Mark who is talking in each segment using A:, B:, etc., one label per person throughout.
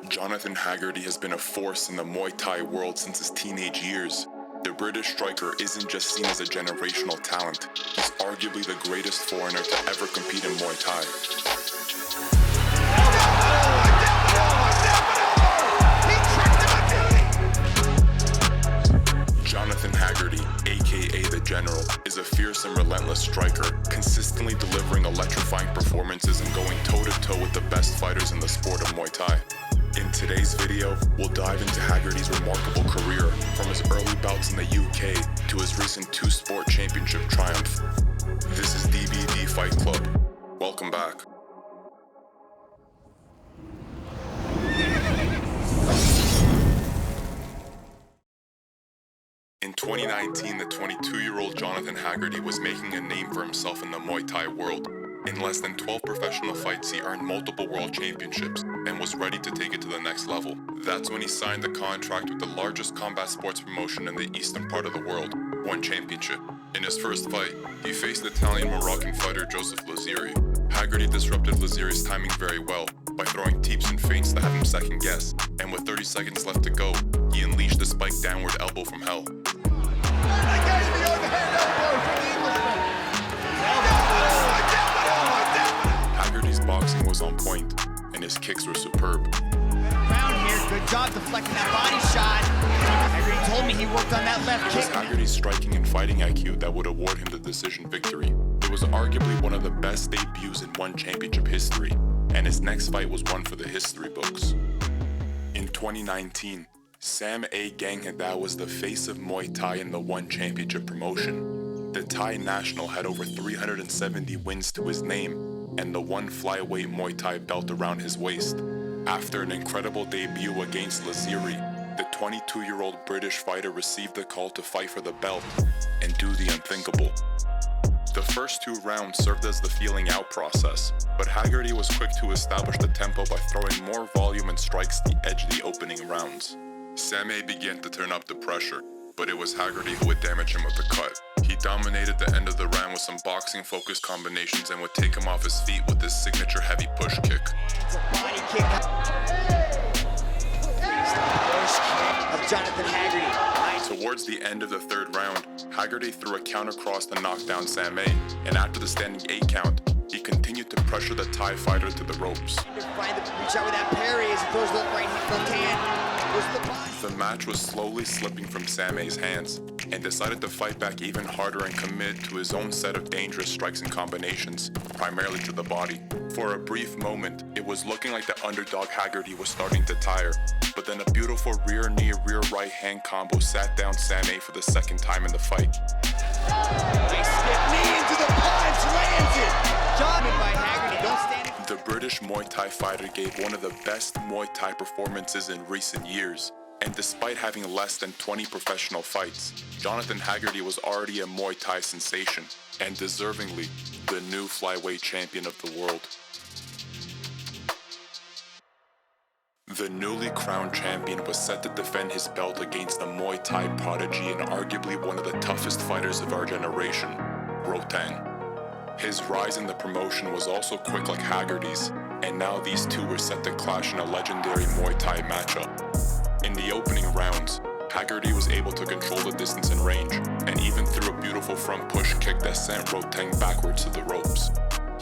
A: Jonathan Haggerty has been a force in the Muay Thai world since his teenage years. The British striker isn't just seen as a generational talent, he's arguably the greatest foreigner to ever compete in Muay Thai. Jonathan Haggerty, aka The General, is a fierce and relentless striker, consistently delivering electrifying performances and going toe-to-toe with the best fighters in the sport of Muay Thai. In today's video, we'll dive into Haggerty's remarkable career, from his early bouts in the UK to his recent two-sport championship triumph. This is DVD Fight Club. Welcome back. In 2019, the 22-year-old Jonathan Haggerty was making a name for himself in the Muay Thai world. In less than 12 professional fights, he earned multiple world championships and was ready to take it to the next level. That's when he signed a contract with the largest combat sports promotion in the eastern part of the world, One Championship. In his first fight, he faced Italian-Moroccan fighter Joseph Laziri. Haggerty disrupted Laziri's timing very well by throwing teeps and feints to have him second guess, and with 30 seconds left to go, he unleashed a spiked downward elbow from hell. Haggerty's boxing was on point, and his kicks were superb.
B: Round here, good job deflecting that body shot. Haggerty told me he worked on that left kick.
A: It was Haggerty's striking and fighting IQ that would award him the decision victory. It was arguably one of the best debuts in One Championship history, and his next fight was one for the history books. In 2019, Sam A. Ganghada was the face of Muay Thai in the One Championship promotion. The Thai national had over 370 wins to his name, and the one flyweight Muay Thai belt around his waist. After an incredible debut against Laziri, the 22-year-old British fighter received the call to fight for the belt and do the unthinkable. The first two rounds served as the feeling out process, but Haggerty was quick to establish the tempo by throwing more volume and strikes to the edge of the opening rounds. Sam A began to turn up the pressure, but it was Haggerty who would damage him with the cut. He dominated the end of the round with some boxing-focused combinations and would take him off his feet with his signature heavy push kick.
B: Body kick. Push kick of Jonathan Haggerty.
A: Towards the end of the third round, Haggerty threw a counter cross to knock down Sam A, and after the standing 8 count, he continued to pressure the Thai fighter to the ropes.
B: Reach out with that parry as he throws the right hand.
A: The match was slowly slipping from Sam A's hands, and decided to fight back even harder and commit to his own set of dangerous strikes and combinations, primarily to the body. For a brief moment, it was looking like the underdog Haggerty was starting to tire, but then a beautiful rear knee, rear right hand combo sat down Sam A for the second time in the fight.
B: Nice stiff knee into the punch, lands it! Dominated by Haggerty, don't stand it.
A: The British Muay Thai fighter gave one of the best Muay Thai performances in recent years, and despite having less than 20 professional fights, Jonathan Haggerty was already a Muay Thai sensation, and deservingly, the new flyweight champion of the world. The newly crowned champion was set to defend his belt against the Muay Thai prodigy and arguably one of the toughest fighters of our generation, Rodtang. His rise in the promotion was also quick like Haggerty's, and now these two were set to clash in a legendary Muay Thai matchup. In the opening rounds, Haggerty was able to control the distance and range, and even threw a beautiful front push kick that sent Rodtang backwards to the ropes.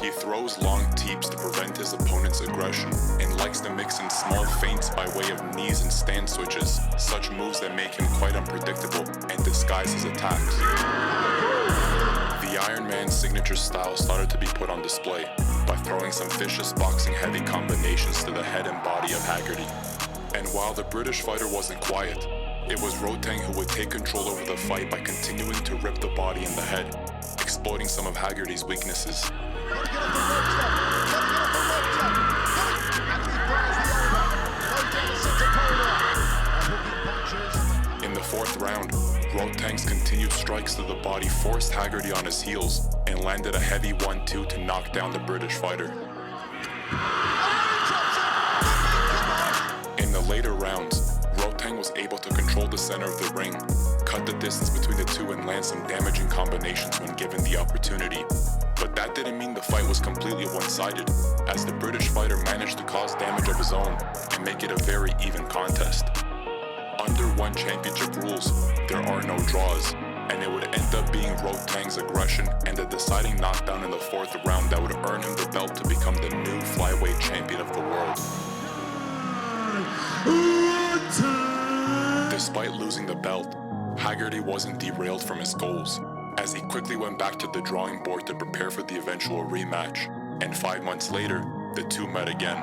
A: He throws long teeps to prevent his opponent's aggression, and likes to mix in small feints by way of knees and stand switches, such moves that make him quite unpredictable and disguise his attacks. The Iron Man's signature style started to be put on display by throwing some vicious boxing-heavy combinations to the head and body of Haggerty. And while the British fighter wasn't quiet, it was Rodtang who would take control over the fight by continuing to rip the body and the head, exploiting some of Haggerty's weaknesses. In the fourth round, Rodtang's continued strikes to the body forced Haggerty on his heels and landed a heavy 1-2 to knock down the British fighter. In the later rounds, Rodtang was able to control the center of the ring, cut the distance between the two and land some damaging combinations when given the opportunity. But But that didn't mean the fight was completely one-sided, as the British fighter managed to cause damage of his own and make it a very even contest. Under one championship rules, there are no draws, and it would end up being Rodtang's aggression and a deciding knockdown in the 4th round that would earn him the belt to become the new flyweight champion of the world. Despite losing the belt, Haggerty wasn't derailed from his goals, as he quickly went back to the drawing board to prepare for the eventual rematch, and 5 months later, the two met again.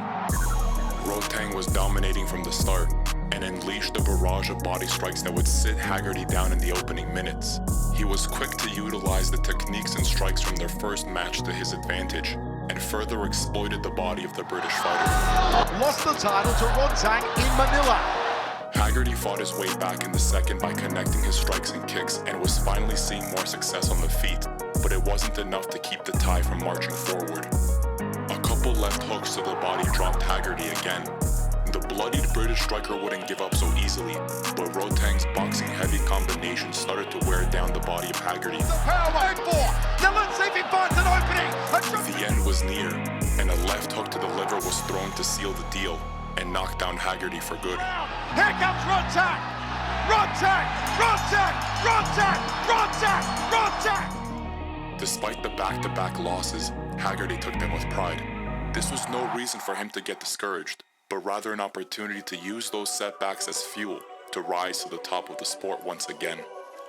A: Rodtang was dominating from the start, and unleashed a barrage of body strikes that would sit Haggerty down in the opening minutes. He was quick to utilize the techniques and strikes from their first match to his advantage, and further exploited the body of the British fighter.
C: Lost the title to Rodtang in Manila.
A: Haggerty fought his way back in the second by connecting his strikes and kicks and was finally seeing more success on the feet, but it wasn't enough to keep the Thai from marching forward. A couple left hooks to the body dropped Haggerty again. The bloodied British striker wouldn't give up so easily, but Rodtang's boxing-heavy combination started to wear down the body of Haggerty.
C: Now let's see if he finds an opening.
A: The end was near, and a left hook to the liver was thrown to seal the deal and knock down Haggerty for good.
C: Here comes Rodtang! Rodtang! Rodtang! Rodtang! Rodtang! Rodtang!
A: Despite the back-to-back losses, Haggerty took them with pride. This was no reason for him to get discouraged, but rather an opportunity to use those setbacks as fuel to rise to the top of the sport once again.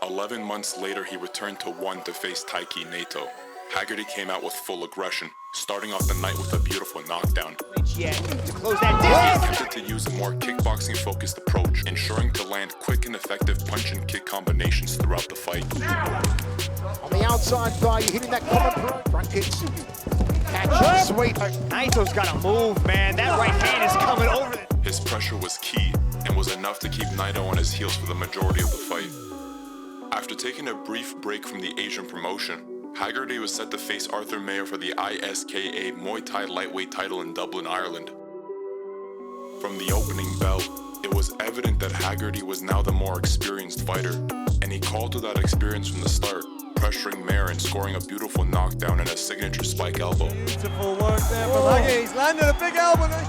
A: 11 months later, he returned to One to face Taiki Naito. Haggerty came out with full aggression, starting off the night with a beautiful knockdown.
B: Yeah, to close that
A: He
B: distance.
A: attempted to use a more kickboxing-focused approach, ensuring to land quick and effective punch and kick combinations throughout the fight.
C: On the outside thigh, you're hitting that common front kicks. Catch, sweep.
B: Naito's got to move, man. That right hand is coming over.
A: His pressure was key and was enough to keep Naito on his heels for the majority of the fight. After taking a brief break from the Asian promotion, Haggerty was set to face Arthur Mayer for the ISKA Muay Thai lightweight title in Dublin, Ireland. From the opening bell, it was evident that Haggerty was now the more experienced fighter, and he called to that experience from the start, pressuring Mayer and scoring a beautiful knockdown and a signature spike elbow.
D: Beautiful work there from Haggerty. He's landed a big elbow there.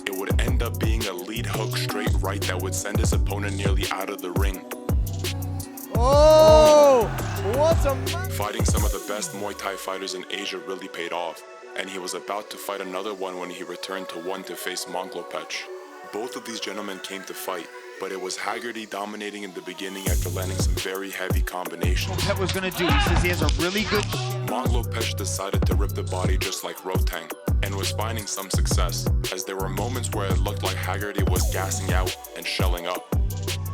A: It would end up being a lead hook straight right that would send his opponent nearly out of the ring.
D: Oh, what a man.
A: Fighting some of the best Muay Thai fighters in Asia really paid off, and he was about to fight another one when he returned to One to face Monglopech. Both of these gentlemen came to fight, but it was Haggerty dominating in the beginning after landing some very heavy combinations.
B: What was going to do? He says he has a really good...
A: Monglopech decided to rip the body just like Rodtang, and was finding some success, as there were moments where it looked like Haggerty was gassing out and shelling up.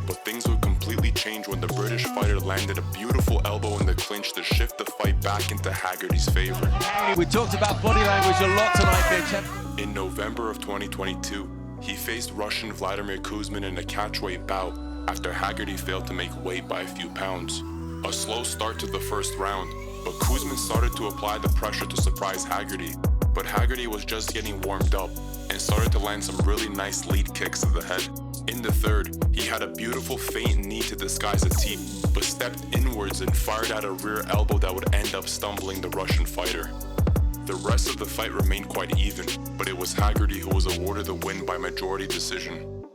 A: But things would completely change when the British fighter landed a beautiful elbow in the clinch to shift the fight back into Haggerty's favor.
D: We talked about body language a lot tonight, bitch.
A: In November of 2022, he faced Russian Vladimir Kuzmin in a catchweight bout after Haggerty failed to make weight by a few pounds. A slow start to the first round, but Kuzmin started to apply the pressure to surprise Haggerty. But Haggerty was just getting warmed up and started to land some really nice lead kicks to the head. In the third, he had a beautiful feint knee to disguise a teep, but stepped inwards and fired out a rear elbow that would end up stumbling the Russian fighter. The rest of the fight remained quite even, but it was Haggerty who was awarded the win by majority decision.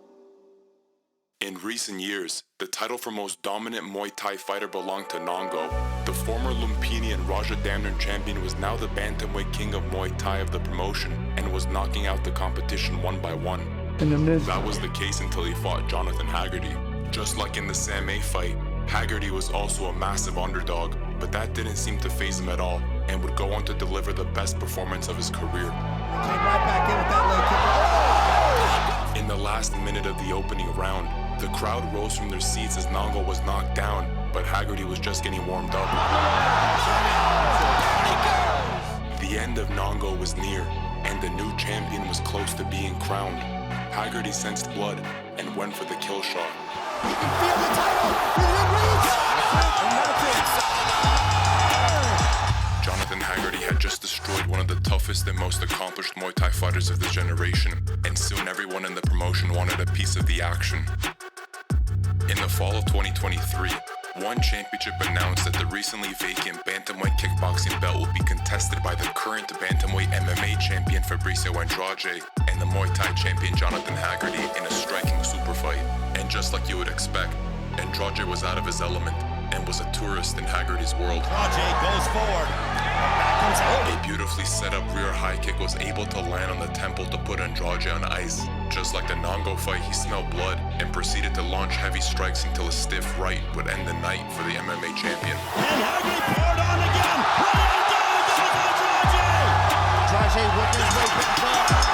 A: In recent years, the title for most dominant Muay Thai fighter belonged to Nong-O. The former Lumpini and Raja Damner champion was now the bantamweight king of Muay Thai of the promotion and was knocking out the competition one by one. That was the case until he fought Jonathan Haggerty. Just like in the Sam A fight, Haggerty was also a massive underdog, but that didn't seem to faze him at all and would go on to deliver the best performance of his career.
D: Right back in with that leg kick.
A: In the last minute of the opening round, the crowd rose from their seats as Nong-O was knocked down, but Haggerty was just getting warmed up. The end of Nong-O was near, and the new champion was close to being crowned. Haggerty sensed blood and went for the kill shot.
D: You can feel the title within reach.
A: Jonathan Haggerty had just destroyed one of the toughest and most accomplished Muay Thai fighters of the generation, and soon everyone in the promotion wanted a piece of the action. In the fall of 2023, One Championship announced that the recently vacant bantamweight kickboxing belt will be contested by the current bantamweight MMA champion Fabricio Andrade and the Muay Thai champion Jonathan Haggerty in a striking super fight. And just like you would expect, Andrade was out of his element and was a tourist in Haggerty's world.
D: Andrade goes forward. Back comes out.
A: A beautifully set up rear high kick was able to land on the temple to put Andrade on ice. Just like the Nong-O fight, he smelled blood and proceeded to launch heavy strikes until a stiff right would end the night for the MMA champion.
D: And Haggerty poured on again.
C: Andrade working his way back up.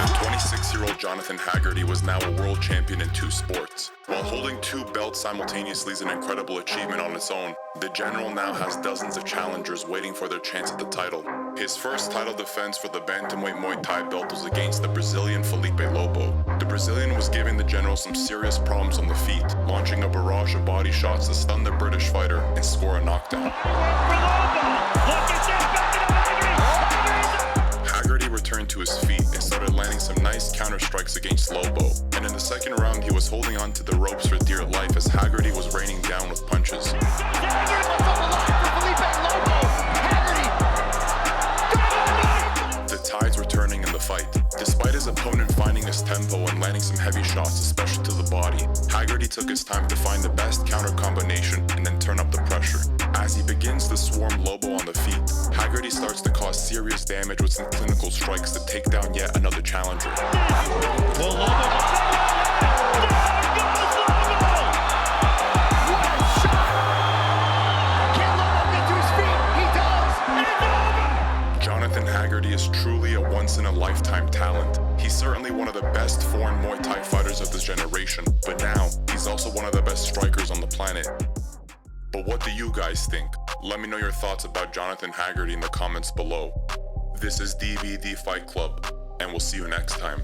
A: The 26-year-old Jonathan Haggerty was now a world champion in 2 sports. While holding 2 belts simultaneously is an incredible achievement on its own, the General now has dozens of challengers waiting for their chance at the title. His first title defense for the bantamweight Muay Thai belt was against the Brazilian Felipe Lobo. The Brazilian was giving the General some serious problems on the feet, launching a barrage of body shots to stun the British fighter and score a knockdown. Haggerty returned to his feet and started landing some nice counter strikes against Lobo. And in the second round, he was holding on to the ropes for dear life as Haggerty was raining down with punches. The tides were turning in the fight. Despite his opponent finding his tempo and landing some heavy shots, especially to the body, Haggerty took his time to find the best counter combination and then turn up the pressure. As he begins to swarm Lobo on the feet, Haggerty starts to cause serious damage with some clinical strikes to take down yet another challenger. Jonathan Haggerty is truly a once-in-a-lifetime talent. He's certainly one of the best foreign Muay Thai fighters of this generation, but now he's also one of the best strikers on the planet. But what do you guys think? Let me know your thoughts about Jonathan Haggerty in the comments below. This is DVD Fight Club, and we'll see you next time.